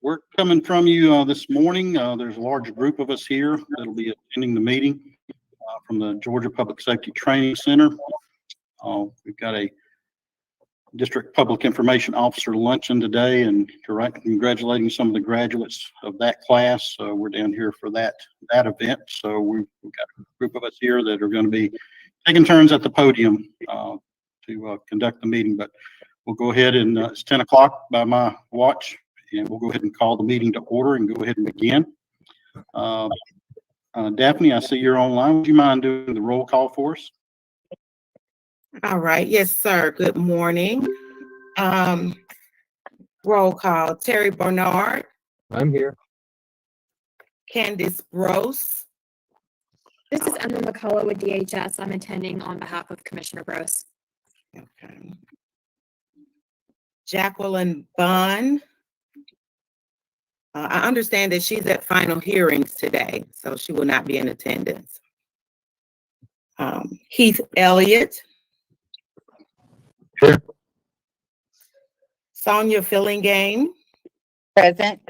We're coming from you this morning. There's a large group of us here that'll be attending the meeting from the Georgia Public Safety Training Center. We've got a District Public Information Officer luncheon today, and congratulating some of the graduates of that class. We're down here for that event. So we've got a group of us here that are going to be taking turns at the podium to conduct the meeting. But we'll go ahead and it's 10 o'clock by my watch, and we'll go ahead and call the meeting to order and go ahead and begin. Daphne, I see you're online. Would you mind doing the roll call for us? All right. Yes, sir. Good morning. Roll call. Terry Bernard. I'm here. Candice Gross. This is Emma McCullough with DHS. I'm attending on behalf of Commissioner Gross. Okay. Jacqueline Bond. I understand that she's at final hearings today, so she will not be in attendance. Heath Elliott. Here. Sonia Fillingame. Present.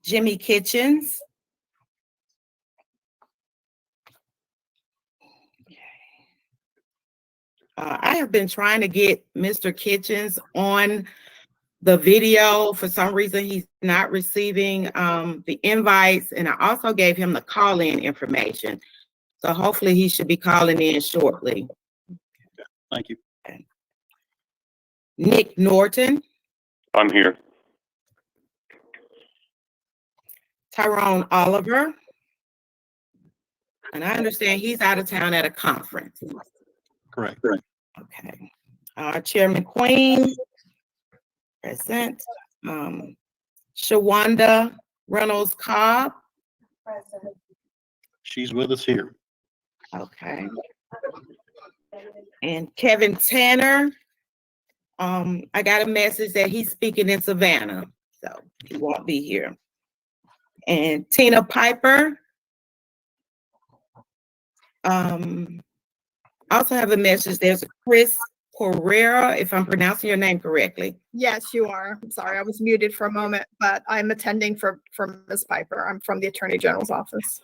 Jimmy Kitchens. I have been trying to get Mr. Kitchens on the video. For some reason, he's not receiving the invites, and I also gave him the call-in information. So hopefully he should be calling in shortly. Thank you. Nick Norton. I'm here. Tyrone Oliver. And I understand he's out of town at a conference. Correct. Okay. Chairman Queen. Present. Shawanda Reynolds Cobb. Present. She's with us here. Okay. And Kevin Tanner. I got a message that he's speaking in Savannah, so he won't be here. And Tina Piper. Also have a message. There's Chris Pereira, if I'm pronouncing your name correctly. Yes, you are. I'm sorry, I was muted for a moment, but I'm attending for Ms. Piper. I'm from the Attorney General's office.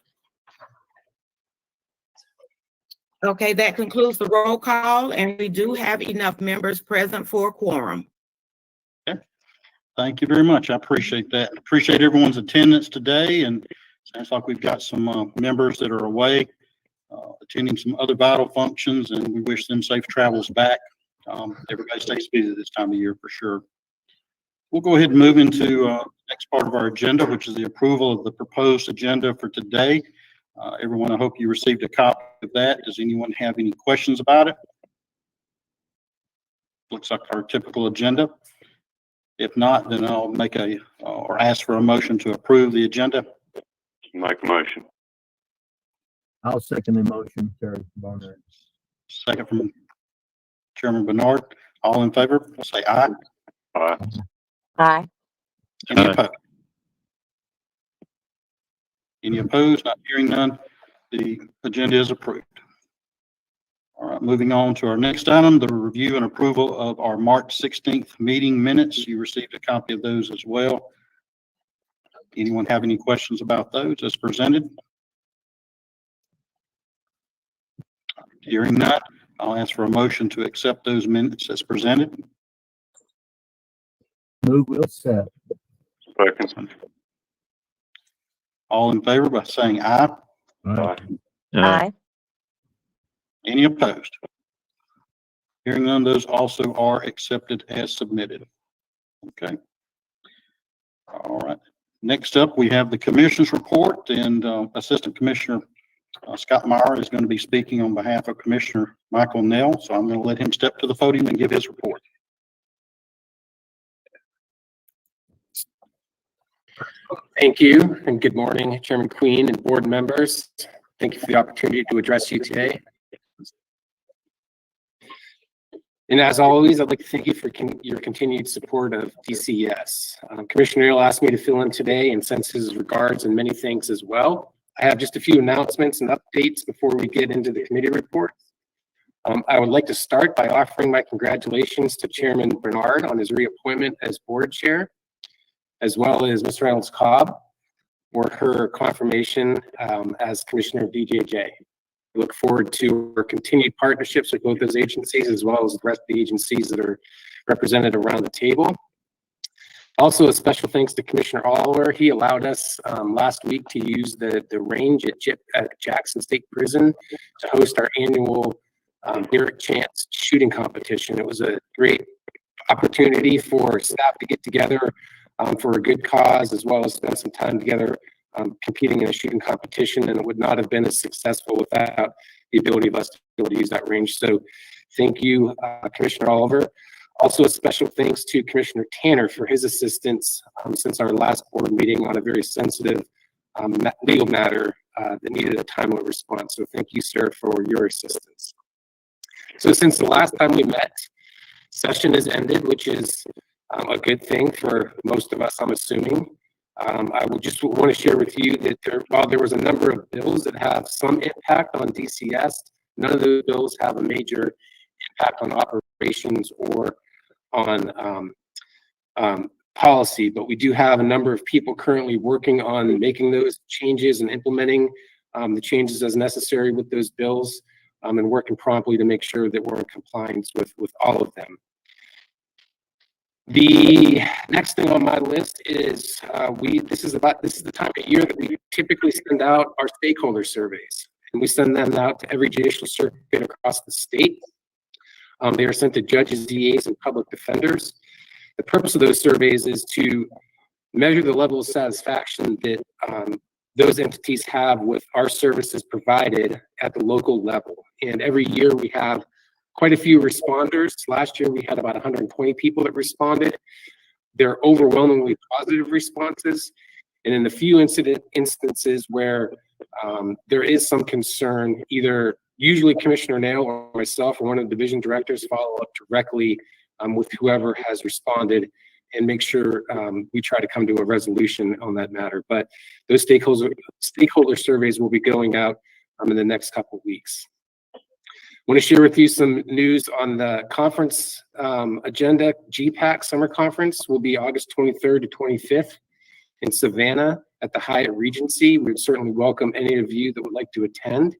Okay, that concludes the roll call, and we do have enough members present for a quorum. Okay. Thank you very much. I appreciate that. Appreciate everyone's attendance today, and sounds like we've got some members that are away attending some other vital functions, and we wish them safe travels back. Everybody stays busy this time of year for sure. We'll go ahead and move into the next part of our agenda, which is the approval of the proposed agenda for today. Everyone, I hope you received a copy of that. Does anyone have any questions about it? Looks like our typical agenda. If not, then I'll make or ask for a motion to approve the agenda. Make a motion. I'll second the motion, Terry Bernard. Second from Chairman Bernard. All in favor, say aye. Aye. Aye. Any Aye. opposed? Any opposed? Not hearing none. The agenda is approved. All right, moving on to our next item, the review and approval of our March 16th meeting minutes. You received a copy of those as well. Anyone have any questions about those as presented? Hearing none, I'll ask for a motion to accept those minutes as presented. Move will set. Second. All in favor by saying aye. Aye. Aye. Any opposed? Hearing none, those also are accepted as submitted. Okay. All right. Next up, we have the Commissioner's report, and Assistant Commissioner Scott Meyer is going to be speaking on behalf of Commissioner Michael Nell. So I'm going to let him step to the podium and give his report. Thank you, and good morning, Chairman Queen and board members. Thank you for the opportunity to address you today. And as always, I'd like to thank you for your continued support of DCS. Commissioner Neal asked me to fill in today and sends his regards and many thanks as well. I have just a few announcements and updates before we get into the committee report. I would like to start by offering my congratulations to Chairman Bernard on his reappointment as board chair. as well as Ms. Reynolds Cobb for her confirmation as Commissioner of DJJ. We look forward to our continued partnerships with both those agencies as well as the rest of the agencies that are represented around the table. Also, a special thanks to Commissioner Oliver. He allowed us last week to use the range at Jackson State Prison to host our annual Derek Chance shooting competition. It was a great opportunity for staff to get together for a good cause, as well as spend some time together competing in a shooting competition, and it would not have been as successful without the ability of us to be able to use that range. So thank you, Commissioner Oliver. Also, a special thanks to Commissioner Tanner for his assistance since our last board meeting on a very sensitive legal matter that needed a timely response. So thank you, sir, for your assistance. So since the last time we met, session has ended, which is a good thing for most of us, I'm assuming. I would just want to share with you that while there was a number of bills that have some impact on DCS, none of those bills have a major impact on operations or on policy, but we do have a number of people currently working on making those changes and implementing the changes as necessary with those bills, and working promptly to make sure that we're in compliance with all of them. The next thing on my list is this is the time of year that we typically send out our stakeholder surveys, and we send them out to every judicial circuit across the state. They are sent to judges, DAs, and public defenders. The purpose of those surveys is to measure the level of satisfaction that those entities have with our services provided at the local level. And every year we have quite a few responders. Last year we had about 120 people that responded. They're overwhelmingly positive responses. And in the few instances where there is some concern, usually Commissioner Nail or myself or one of the division directors follow up directly with whoever has responded and make sure we try to come to a resolution on that matter. But those stakeholder surveys will be going out in the next couple of weeks. I want to share with you some news on the conference agenda. GPAC Summer Conference will be August 23rd to 25th in Savannah at the Hyatt Regency. We would certainly welcome any of you that would like to attend.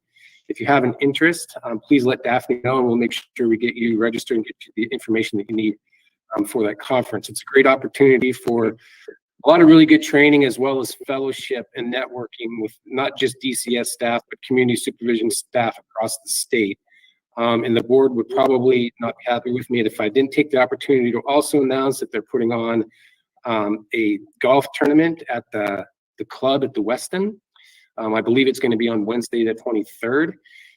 If you have an interest, please let Daphne know and we'll make sure we get you registered and get you the information that you need for that conference. It's a great opportunity for a lot of really good training, as well as fellowship and networking with not just DCS staff, but community supervision staff across the state. And the board would probably not be happy with me if I didn't take the opportunity to also announce that they're putting on a golf tournament at the club at the Westin. I believe it's going to be on Wednesday the 23rd.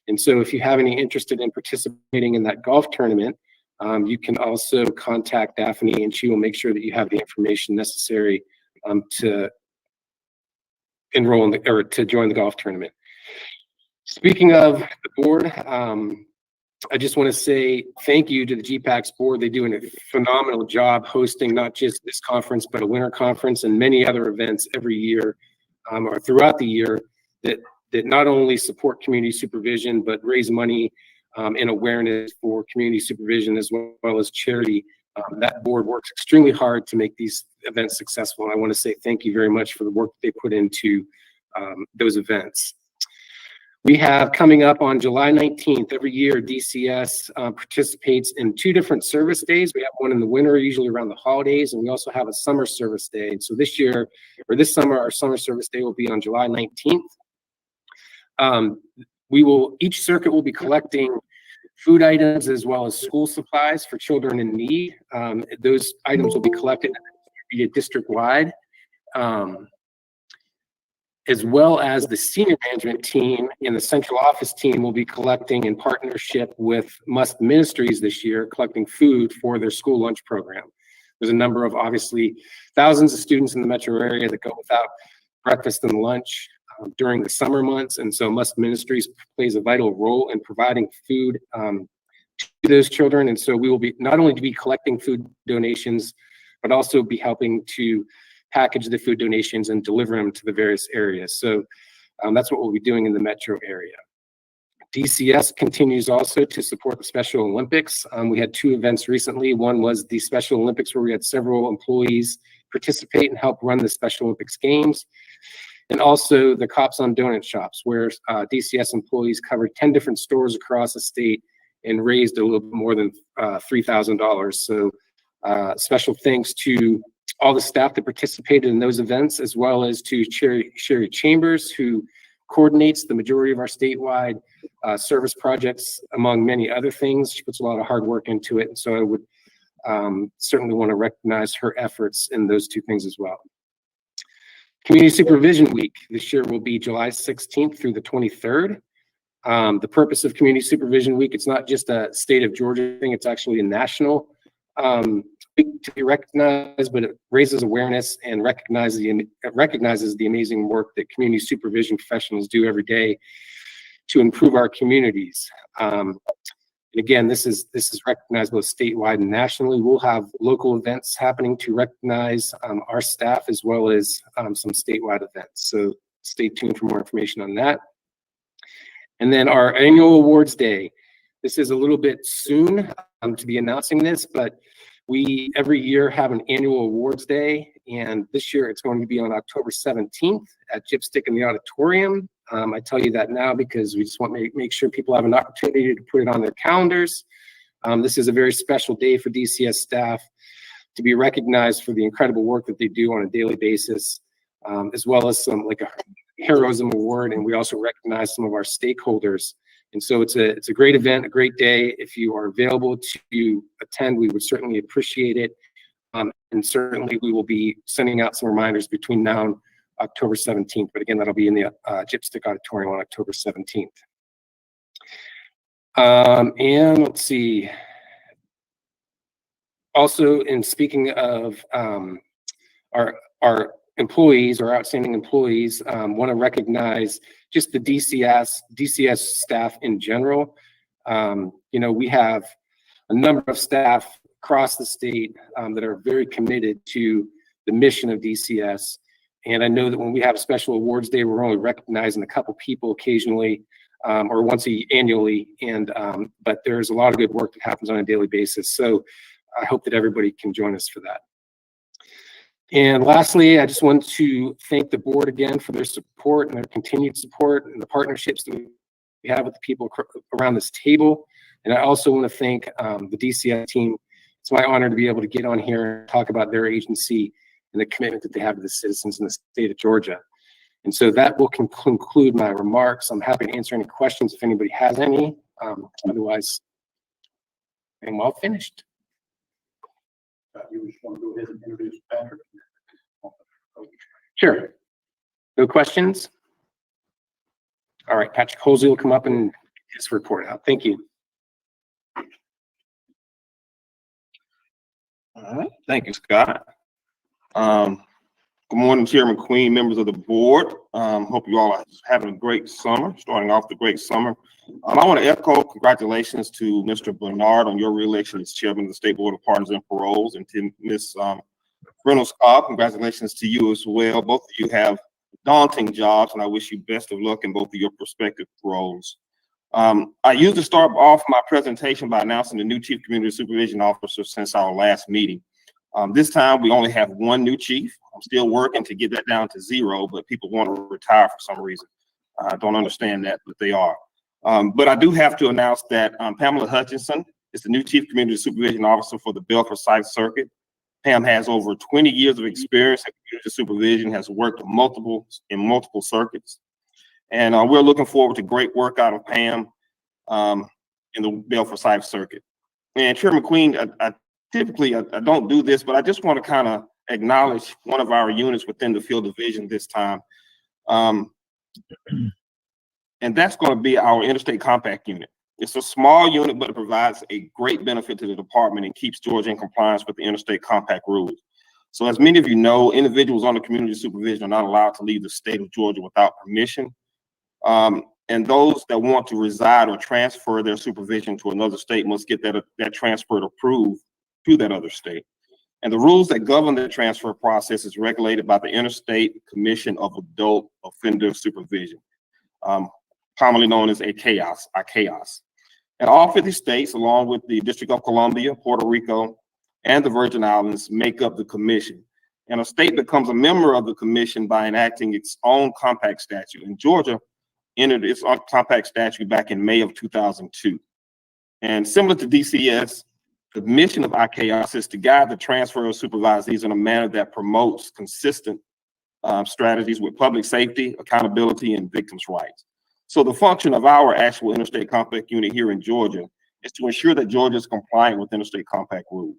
And so if you have any interest in participating in that golf tournament, you can also contact Daphne and she will make sure that you have the information necessary to enroll in to join the golf tournament. Speaking of the board, I just want to say thank you to the GPAC's board. They do a phenomenal job hosting not just this conference, but a winter conference and many other events every year or throughout the year that not only support community supervision, but raise money and awareness for community supervision as well as charity. That board works extremely hard to make these events successful. And I want to say thank you very much for the work they put into those events. We have coming up on July 19th, every year DCS participates in 2 different service days. We have one in the winter, usually around the holidays, and we also have a summer service day. And so this summer, our summer service day will be on July 19th. Each circuit will be collecting food items as well as school supplies for children in need. Those items will be collected district-wide. As well as the senior management team and the central office team will be collecting in partnership with Must Ministries this year, collecting food for their school lunch program. There's a number of, obviously, thousands of students in the metro area that go without breakfast and lunch during the summer months. And so Must Ministries plays a vital role in providing food to those children. And so we will be not only to be collecting food donations, but also be helping to package the food donations and deliver them to the various areas. So that's what we'll be doing in the metro area. DCS continues also to support the Special Olympics. We had 2 events recently. One was the Special Olympics where we had several employees participate and help run the Special Olympics Games. And also the Cops on Donut Shops, where DCS employees covered 10 different stores across the state and raised a little bit more than $3,000. So special thanks to all the staff that participated in those events, as well as to Sherry Chambers, who coordinates the majority of our statewide service projects, among many other things. She puts a lot of hard work into it. And so I would certainly want to recognize her efforts in those 2 things as well. Community Supervision Week this year will be July 16th through the 23rd. The purpose of Community Supervision Week, it's not just a state of Georgia thing, it's actually a national week to be recognized, but it raises awareness and recognizes the amazing work that community supervision professionals do every day to improve our communities. And again, this is recognized both statewide and nationally. We'll have local events happening to recognize our staff, as well as some statewide events. So stay tuned for more information on that. And then our annual awards day. This is a little bit soon to be announcing this, but we every year have an annual awards day, and this year it's going to be on October 17th at Gypstick in the auditorium. I tell you that now because we just want to make sure people have an opportunity to put it on their calendars. This is a very special day for DCS staff to be recognized for the incredible work that they do on a daily basis, as well as some like a heroism award, and we also recognize some of our stakeholders. And so it's a great event, a great day. If you are available to attend, we would certainly appreciate it. And certainly we will be sending out some reminders between now and October 17th. But again, that'll be in the Gypstick Auditorium on October 17th. And let's see. Also, in speaking of our employees or outstanding employees, want to recognize just the DCS staff in general. You know, we have a number of staff across the state that are very committed to the mission of DCS. And I know that when we have a special awards day, we're only recognizing a couple people occasionally or once annually. And but there's a lot of good work that happens on a daily basis. So I hope that everybody can join us for that. And lastly, I just want to thank the board again for their support and their continued support and the partnerships that we have with the people around this table. And I also want to thank the DCS team. It's my honor to be able to get on here and talk about their agency and the commitment that they have to the citizens in the state of Georgia. And so that will conclude my remarks. I'm happy to answer any questions if anybody has any. Otherwise, I'm well finished. You just want to go ahead and introduce Patrick? Sure. No questions? All right, Patrick Holsey will come up and get his report out. Thank you. All right, thank you, Scott. Good morning, Chairman Queen, members of the board. Hope you all are having a great summer, starting off the great summer. I want to echo congratulations to Mr. Bernard on your reelection as chairman of the State Board of Pardons and Paroles, and to Ms. Reynolds-Cobb, congratulations to you as well. Both of you have daunting jobs, and I wish you best of luck in both of your prospective roles. I usually start off my presentation by announcing the new Chief Community Supervision Officer since our last meeting. This time we only have one new chief. I'm still working to get that down to 0, but people want to retire for some reason. I don't understand that, but they are. But I do have to announce that Pamela Hutchinson is the new Chief Community Supervision Officer for the Belford-Sykes Circuit. Pam has over 20 years of experience in community supervision, has worked in multiple circuits. And we're looking forward to great work out of Pam in the Belford-Sykes Circuit. And Chairman Queen, I typically don't do this, but I just want to kind of acknowledge one of our units within the field division this time. And that's going to be our Interstate Compact Unit. It's a small unit, but it provides a great benefit to the department and keeps Georgia in compliance with the Interstate Compact rules. So as many of you know, individuals under community supervision are not allowed to leave the state of Georgia without permission. And those that want to reside or transfer their supervision to another state must get that transfer approved to that other state. And the rules that govern the transfer process is regulated by the Interstate Commission of Adult Offender Supervision. commonly known as ICAOS. And all 50 states, along with the District of Columbia, Puerto Rico, and the Virgin Islands, make up the commission. And a state becomes a member of the commission by enacting its own compact statute. And Georgia entered its own compact statute back in May of 2002. And similar to DCS, the mission of ICAOS is to guide the transfer of supervisees in a manner that promotes consistent strategies with public safety, accountability, and victims' rights. So the function of our actual interstate compact unit here in Georgia is to ensure that Georgia is compliant with interstate compact rules.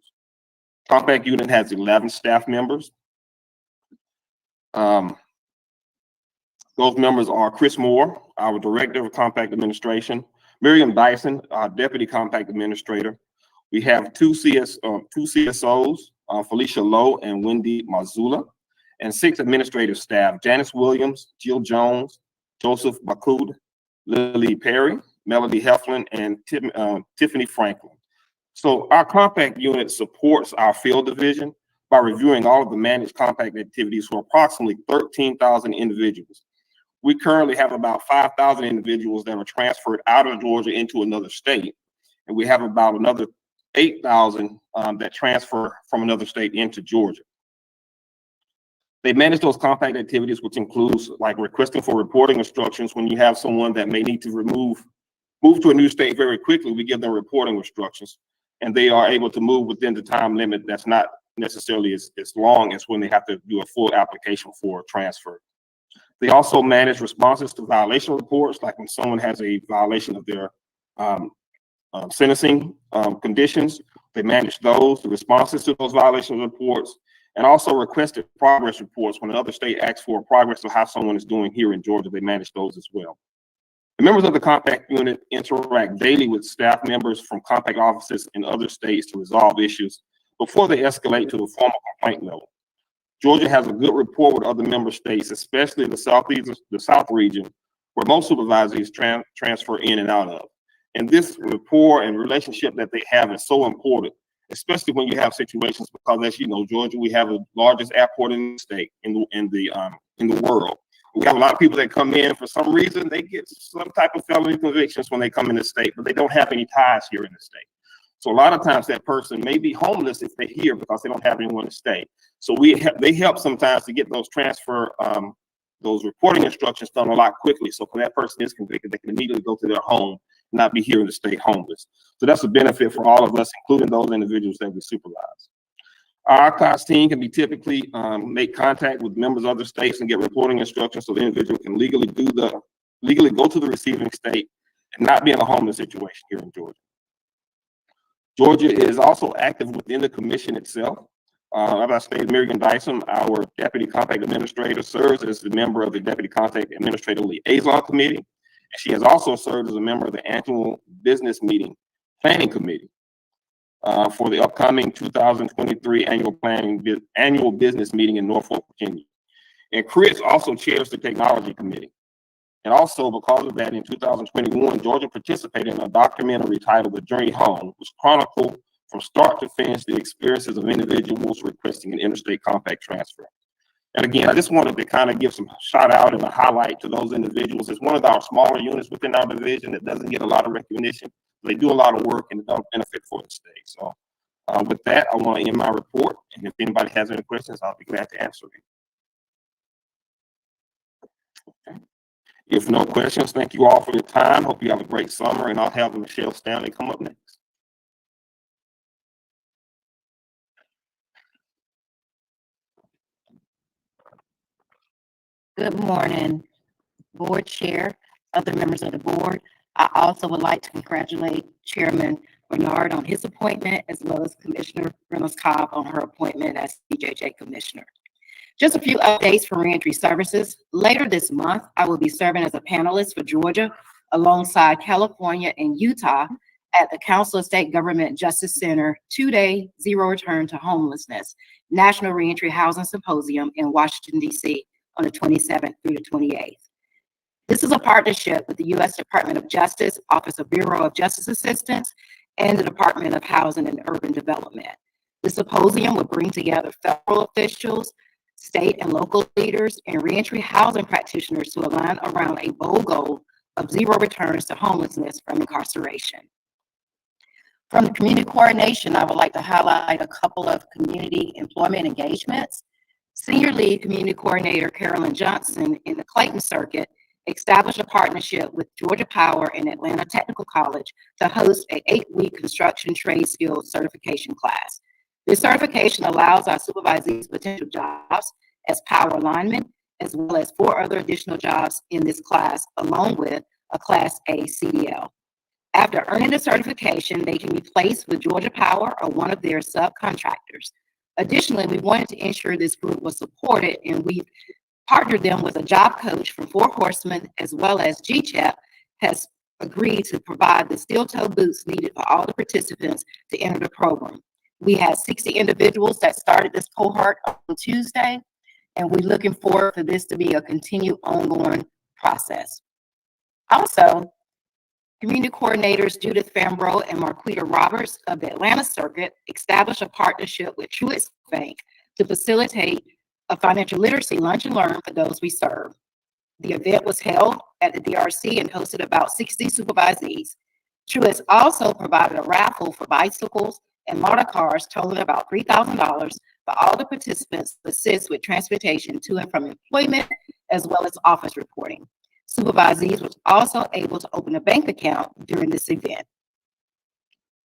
Compact unit has 11 staff members. Those members are Chris Moore, our Director of Compact Administration, Miriam Dyson, our Deputy Compact Administrator. We have two CSOs, Felicia Lowe and Wendy Mazzula, and 6 administrative staff, Janice Williams, Jill Jones, Joseph Bakud, Lily Perry, Melody Heflin, and Tiffany Franklin. So our compact unit supports our field division by reviewing all of the managed compact activities for approximately 13,000 individuals. We currently have about 5,000 individuals that are transferred out of Georgia into another state, and we have about another 8,000 that transfer from another state into Georgia. They manage those compact activities, which includes like requesting for reporting instructions. When you have someone that may need to move to a new state very quickly, we give them reporting instructions, and they are able to move within the time limit that's not necessarily as long as when they have to do a full application for a transfer. They also manage responses to violation reports, like when someone has a violation of their sentencing conditions. They manage those, the responses to those violation reports, and also requested progress reports. When another state asks for a progress of how someone is doing here in Georgia, they manage those as well. The members of the compact unit interact daily with staff members from compact offices in other states to resolve issues before they escalate to the formal complaint level. Georgia has a good rapport with other member states, especially the South region, where most supervisors transfer in and out of. And this rapport and relationship that they have is so important, especially when you have situations, because as you know, Georgia, we have the largest airport in the state, in the world. We have a lot of people that come in for some reason, they get some type of felony convictions when they come in the state, but they don't have any ties here in the state. So a lot of times that person may be homeless if they're here because they don't have anyone to stay. So they help sometimes to get those those reporting instructions done a lot quickly. So when that person is convicted, they can immediately go to their home, not be here in the state homeless. So that's a benefit for all of us, including those individuals that we supervise. Our archives team can be typically make contact with members of other states and get reporting instructions so the individual can legally go to the receiving state and not be in a homeless situation here in Georgia. Georgia is also active within the commission itself. As I stated, Miriam Dyson, our Deputy Compact Administrator, serves as the member of the Deputy Compact Administrator Liaison Committee. And she has also served as a member of the Annual Business Meeting Planning Committee for the upcoming 2023 Annual Business Meeting in Norfolk, Virginia. And Chris also chairs the Technology Committee. And also, because of that, in 2021, Georgia participated in a documentary titled The Journey Home, which chronicled from start to finish the experiences of individuals requesting an interstate compact transfer. And again, I just wanted to kind of give some shout out and a highlight to those individuals. It's one of our smaller units within our division that doesn't get a lot of recognition. They do a lot of work and don't benefit for the state. So with that, I want to end my report. And if anybody has any questions, I'll be glad to answer them. Okay. If no questions, thank you all for your time. Hope you have a great summer, and I'll have Michelle Stanley come up next. Good morning, board chair, other members of the board. I also would like to congratulate Chairman Bernard on his appointment, as well as Commissioner Reynolds-Cobb on her appointment as CJJ Commissioner. Just a few updates from Reentry Services. Later this month, I will be serving as a panelist for Georgia alongside California and Utah at the Council of State Government Justice Center 2-day Zero Return to Homelessness National Reentry Housing Symposium in Washington, D.C. on the 27th through the 28th. This is a partnership with the U.S. Department of Justice, Office of Bureau of Justice Assistance, and the Department of Housing and Urban Development. The symposium will bring together federal officials, state and local leaders, and reentry housing practitioners to align around a bold goal of zero returns to homelessness from incarceration. From the community coordination, I would like to highlight a couple of community employment engagements. Senior Lead Community Coordinator Carolyn Johnson in the Clayton Circuit established a partnership with Georgia Power and Atlanta Technical College to host an 8-week construction trade skills certification class. This certification allows our supervisees potential jobs as power linemen, as well as 4 other additional jobs in this class, along with a Class A CDL. After earning the certification, they can be placed with Georgia Power or one of their subcontractors. Additionally, we wanted to ensure this group was supported, and we partnered them with a job coach from Four Horsemen, as well as GCHEP has agreed to provide the steel-toe boots needed for all the participants to enter the program. We had 60 individuals that started this cohort on Tuesday, and we're looking forward for this to be a continued ongoing process. Also, community coordinators Judith Fambro and Marquita Roberts of the Atlanta Circuit established a partnership with Truist Bank to facilitate a financial literacy lunch and learn for those we serve. The event was held at the DRC and hosted about 60 supervisees. Truist also provided a raffle for bicycles and motor cars totaling about $3,000 for all the participants to assist with transportation to and from employment, as well as office reporting. Supervisees was also able to open a bank account during this event.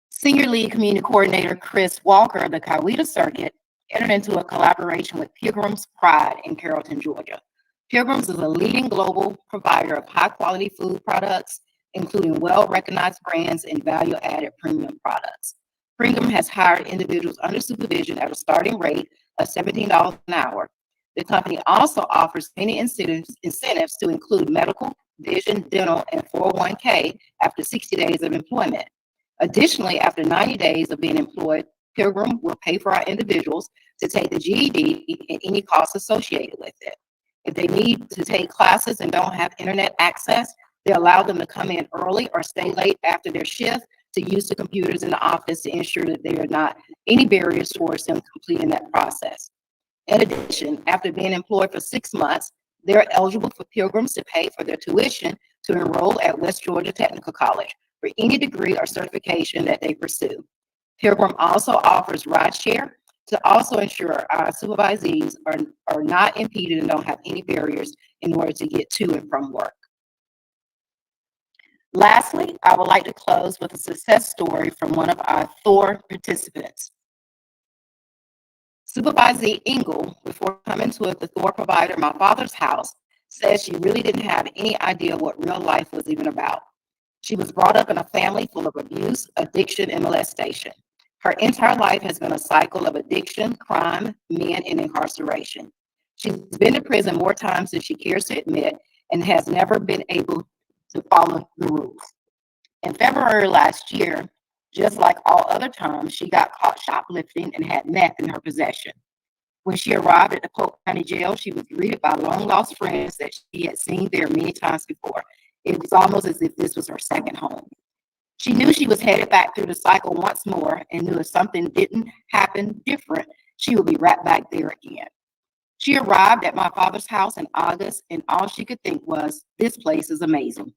Senior Lead Community Coordinator Chris Walker of the Coweta Circuit entered into a collaboration with Pilgrim's Pride in Carrollton, Georgia. Pilgrim's is a leading global provider of high-quality food products, including well-recognized brands and value-added premium products. Pilgrim has hired individuals under supervision at a starting rate of $17 an hour. The company also offers many incentives to include medical, vision, dental, and 401k after 60 days of employment. Additionally, after 90 days of being employed, Pilgrim will pay for our individuals to take the GED and any costs associated with it. If they need to take classes and don't have internet access, they allow them to come in early or stay late after their shift to use the computers in the office to ensure that there are not any barriers towards them completing that process. In addition, after being employed for 6 months, they're eligible for Pilgrims to pay for their tuition to enroll at West Georgia Technical College for any degree or certification that they pursue. Pilgrim also offers rideshare to also ensure our supervisees are not impeded and don't have any barriers in order to get to and from work. Lastly, I would like to close with a success story from one of our Thor participants. Supervisee Engel, before coming to the Thor provider, My Father's House, says she really didn't have any idea what real life was even about. She was brought up in a family full of abuse, addiction, and molestation. Her entire life has been a cycle of addiction, crime, men, and incarceration. She's been to prison more times than she cares to admit and has never been able to follow the rules. In February last year, just like all other times, she got caught shoplifting and had meth in her possession. When she arrived at the Polk County Jail, she was greeted by long-lost friends that she had seen there many times before. It was almost as if this was her second home. She knew she was headed back through the cycle once more and knew if something didn't happen different, she would be right back there again. She arrived at My Father's House in August, and all she could think was, this place is amazing.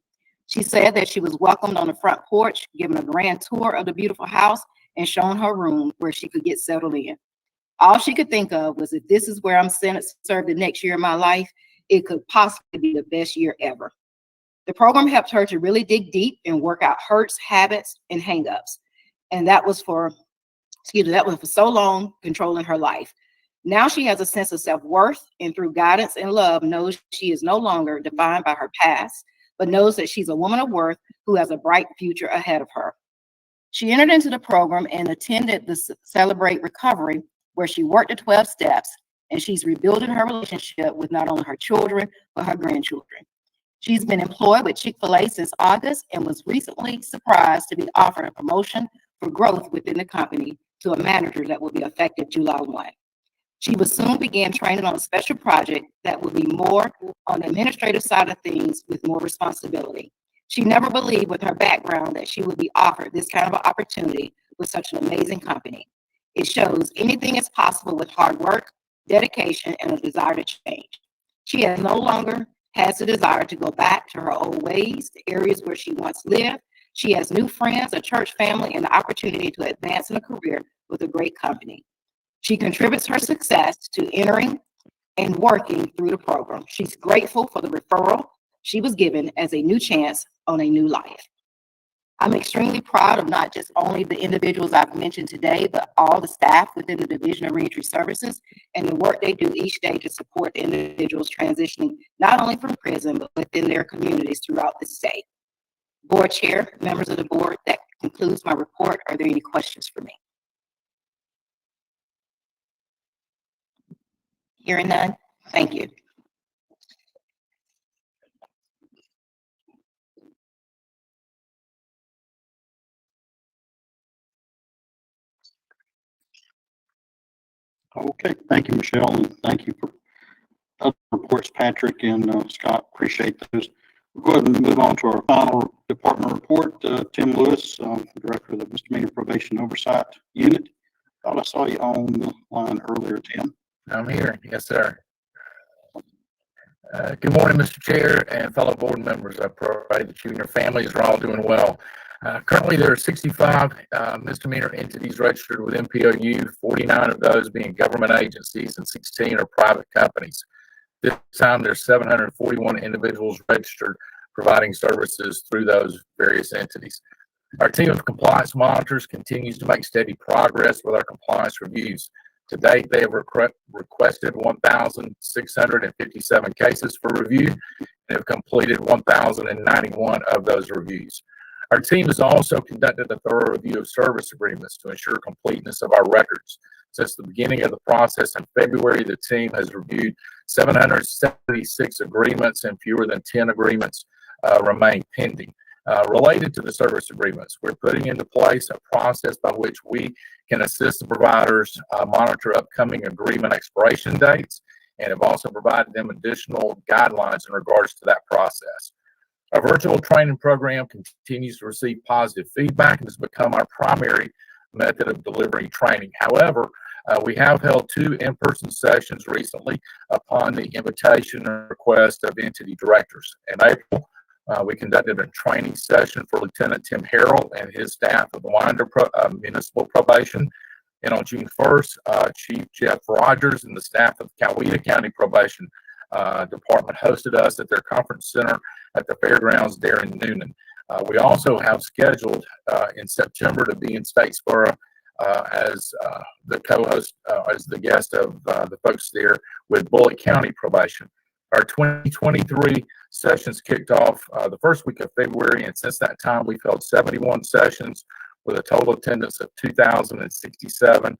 She said that she was welcomed on the front porch, given a grand tour of the beautiful house, and shown her room where she could get settled in. All she could think of was, if this is where I'm sentenced to serve the next year of my life, it could possibly be the best year ever. The program helped her to really dig deep and work out hurts, habits, and hangups. And that was for so long controlling her life. Now she has a sense of self-worth, and through guidance and love knows she is no longer defined by her past, but knows that she's a woman of worth who has a bright future ahead of her. She entered into the program and attended the Celebrate Recovery, where she worked the 12 steps, and she's rebuilding her relationship with not only her children, but her grandchildren. She's been employed with Chick-fil-A since August and was recently surprised to be offered a promotion for growth within the company to a manager that will be effective July 1. She will soon begin training on a special project that will be more on the administrative side of things with more responsibility. She never believed with her background that she would be offered this kind of an opportunity with such an amazing company. It shows anything is possible with hard work, dedication, and a desire to change. She no longer has a desire to go back to her old ways, the areas where she once lived. She has new friends, a church family, and the opportunity to advance in a career with a great company. She contributes her success to entering and working through the program. She's grateful for the referral she was given as a new chance on a new life. I'm extremely proud of not just only the individuals I've mentioned today, but all the staff within the Division of Reentry Services and the work they do each day to support the individuals transitioning not only from prison, but within their communities throughout the state. Board Chair, members of the board, that concludes my report. Are there any questions for me? Hearing none, thank you. Okay, thank you, Michelle, and thank you for other reports, Patrick and Scott. Appreciate those. We'll go ahead and move on to our final department report. Tim Lewis, Director of the Misdemeanor Probation Oversight Unit. Thought I saw you on the line earlier, Tim. I'm here. Yes, sir. Good morning, Mr. Chair and fellow board members. I pray that you and your families are all doing well. Currently, there are 65 misdemeanor entities registered with MPOU, 49 of those being government agencies and 16 are private companies. This time, there's 741 individuals registered providing services through those various entities. Our team of compliance monitors continues to make steady progress with our compliance reviews. To date, they have requested 1,657 cases for review and have completed 1,091 of those reviews. Our team has also conducted a thorough review of service agreements to ensure completeness of our records. Since the beginning of the process in February, the team has reviewed 776 agreements and fewer than 10 agreements remain pending. Related to the service agreements, we're putting into place a process by which we can assist the providers monitor upcoming agreement expiration dates and have also provided them additional guidelines in regards to that process. Our virtual training program continues to receive positive feedback and has become our primary method of delivering training. However, we have held 2 in-person sessions recently upon the invitation and request of entity directors. In April, we conducted a training session for Lieutenant Tim Harrell and his staff of the Winder Municipal Probation. And on June 1st, Chief Jeff Rogers and the staff of Coweta County Probation Department hosted us at their conference center at the fairgrounds there in Noonan. We also have scheduled in September to be in Statesboro as the co-host, as the guest of the folks there with Bullitt County Probation. Our 2023 sessions kicked off the first week of February, and since that time, we've held 71 sessions with a total attendance of 2,067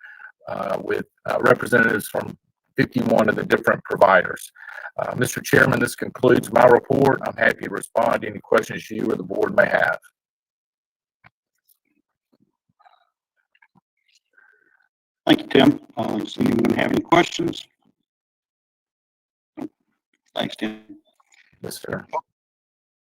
with representatives from 51 of the different providers. Mr. Chairman, this concludes my report. I'm happy to respond to any questions you or the board may have. Thank you, Tim. Does anyone have any questions? Thanks, Tim. Yes, sir.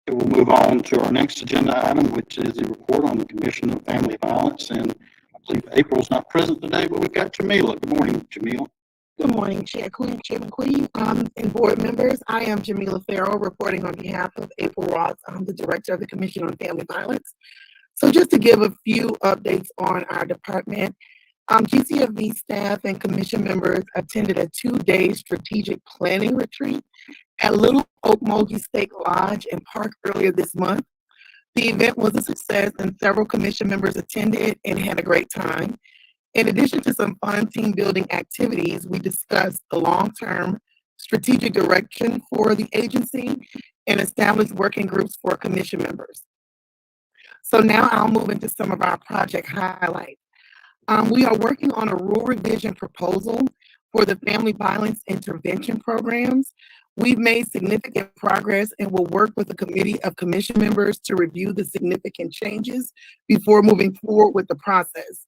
We'll move on to our next agenda item, which is the report on the Commission of Family Violence. And I believe April's not present today, but we've got Jamila. Good morning, Jamila. Good morning, Chair Queen, Chairman Queen, and board members. I am Jamila Farrell reporting on behalf of April Ross. I'm the Director of the Commission on Family Violence. So just to give a few updates on our department, GCFV staff and commission members attended a 2-day strategic planning retreat at Little Oak Mogi State Lodge and Park earlier this month. The event was a success and several commission members attended and had a great time. In addition to some fun team building activities, we discussed the long-term strategic direction for the agency and established working groups for commission members. So now I'll move into some of our project highlights. We are working on a rule revision proposal for the family violence intervention programs. We've made significant progress and will work with a committee of commission members to review the significant changes before moving forward with the process.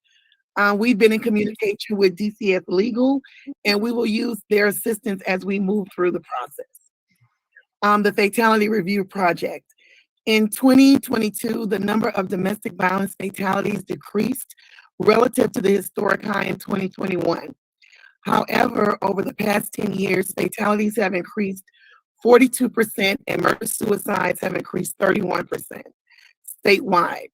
We've been in communication with DCF Legal, and we will use their assistance as we move through the process. The Fatality Review Project. In 2022, the number of domestic violence fatalities decreased relative to the historic high in 2021. However, over the past 10 years, fatalities have increased 42%, and murder-suicides have increased 31% statewide.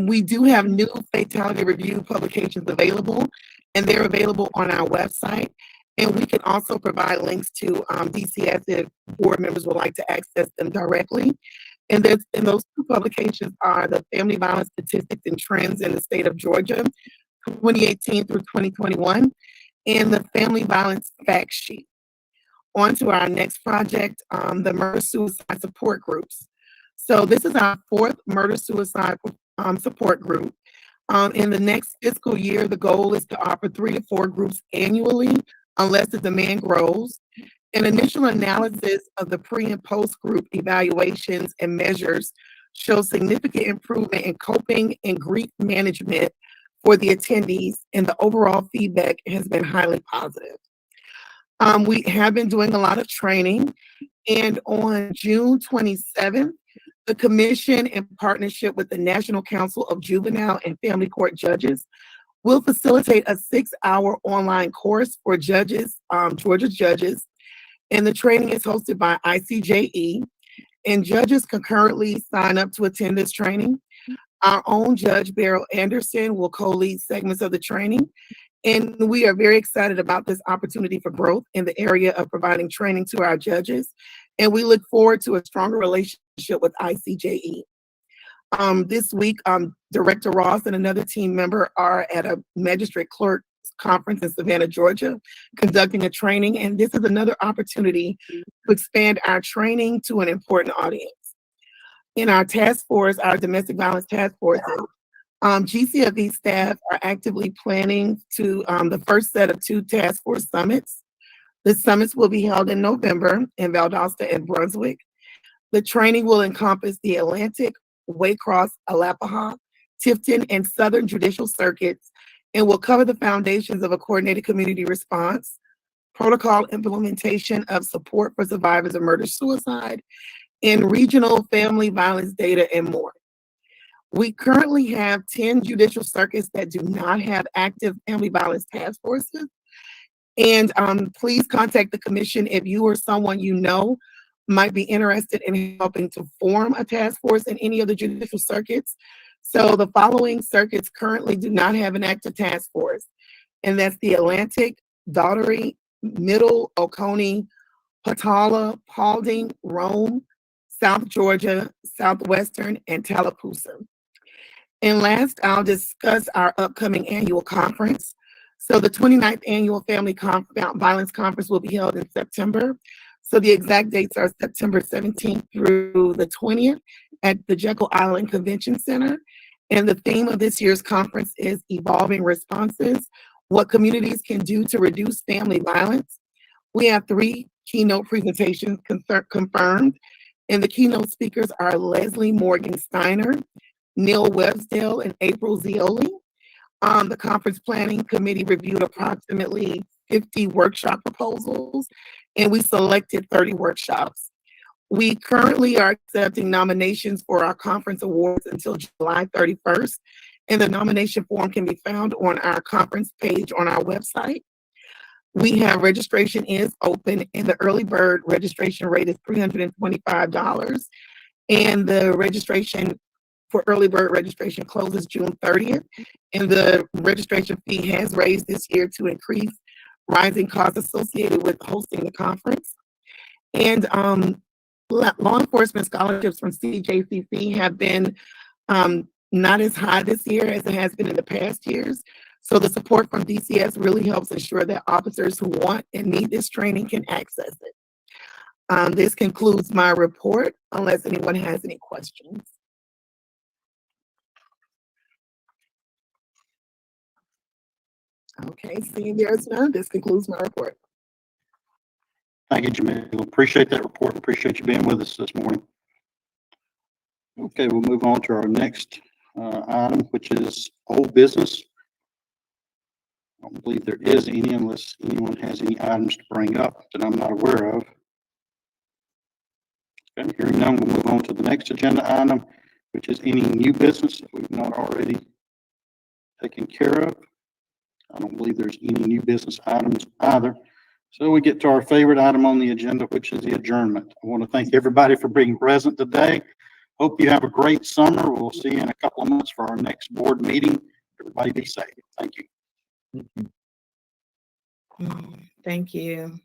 We do have new fatality review publications available, and they're available on our website. And we can also provide links to DCS if board members would like to access them directly. And those two publications are the Family Violence Statistics and Trends in the State of Georgia, 2018 through 2021, and the Family Violence Fact Sheet. On to our next project, the Murder-Suicide Support Groups. So this is our fourth murder-suicide support group. In the next fiscal year, the goal is to offer 3 to 4 groups annually, unless the demand grows. An initial analysis of the pre and post group evaluations and measures shows significant improvement in coping and grief management for the attendees, and the overall feedback has been highly positive. We have been doing a lot of training, and on June 27th, the Commission, in partnership with the National Council of Juvenile and Family Court Judges, will facilitate a 6-hour online course for judges, Georgia judges, and the training is hosted by ICJE, and judges can currently sign up to attend this training. Our own Judge Beryl Anderson will co-lead segments of the training, and we are very excited about this opportunity for growth in the area of providing training to our judges, and we look forward to a stronger relationship with ICJE. This week, Director Ross and another team member are at a magistrate clerk conference in Savannah, Georgia, conducting a training, and this is another opportunity to expand our training to an important audience. In our task force, our domestic violence task forces, GCFE staff are actively planning to the first set of 2 task force summits. The summits will be held in November in Valdosta and Brunswick. The training will encompass the Atlantic, Waycross, Alapaha, Tifton, and Southern Judicial Circuits, and will cover the foundations of a coordinated community response, protocol implementation of support for survivors of murder-suicide, and regional family violence data, and more. We currently have 10 judicial circuits that do not have active family violence task forces. And please contact the Commission if you or someone you know might be interested in helping to form a task force in any of the judicial circuits. So the following circuits currently do not have an active task force, and that's the Atlantic, Daugherty, Middle, Oconee, Patala, Paulding, Rome, South Georgia, Southwestern, and Tallapoosa. And last, I'll discuss our upcoming annual conference. So the 29th Annual Family Violence Conference will be held in September. So the exact dates are September 17th through the 20th at the Jekyll Island Convention Center. And the theme of this year's conference is Evolving Responses, What Communities Can Do to Reduce Family Violence. We have 3 keynote presentations confirmed, and the keynote speakers are Leslie Morgan Steiner, Neil Websdale, and April Zioli. The conference planning committee reviewed approximately 50 workshop proposals, and we selected 30 workshops. We currently are accepting nominations for our conference awards until July 31st, and the nomination form can be found on our conference page on our website. We have registration is open, and the early bird registration rate is $325, and the registration for early bird registration closes June 30th, and the registration fee has raised this year to increase rising costs associated with hosting the conference. And law enforcement scholarships from CJCC have been not as high this year as it has been in the past years. So the support from DCS really helps ensure that officers who want and need this training can access it. This concludes my report, unless anyone has any questions. Okay, seeing there's none, this concludes my report. Thank you, Jamil. Appreciate that report. Appreciate you being with us this morning. Okay, we'll move on to our next item, which is old business. I don't believe there is any, unless anyone has any items to bring up that I'm not aware of. Okay, hearing none, we'll move on to the next agenda item, which is any new business that we've not already taken care of. I don't believe there's any new business items either. So we get to our favorite item on the agenda, which is the adjournment. I want to thank everybody for being present today. Hope you have a great summer. We'll see you in a couple of months for our next board meeting. Everybody be safe. Thank you. Thank you.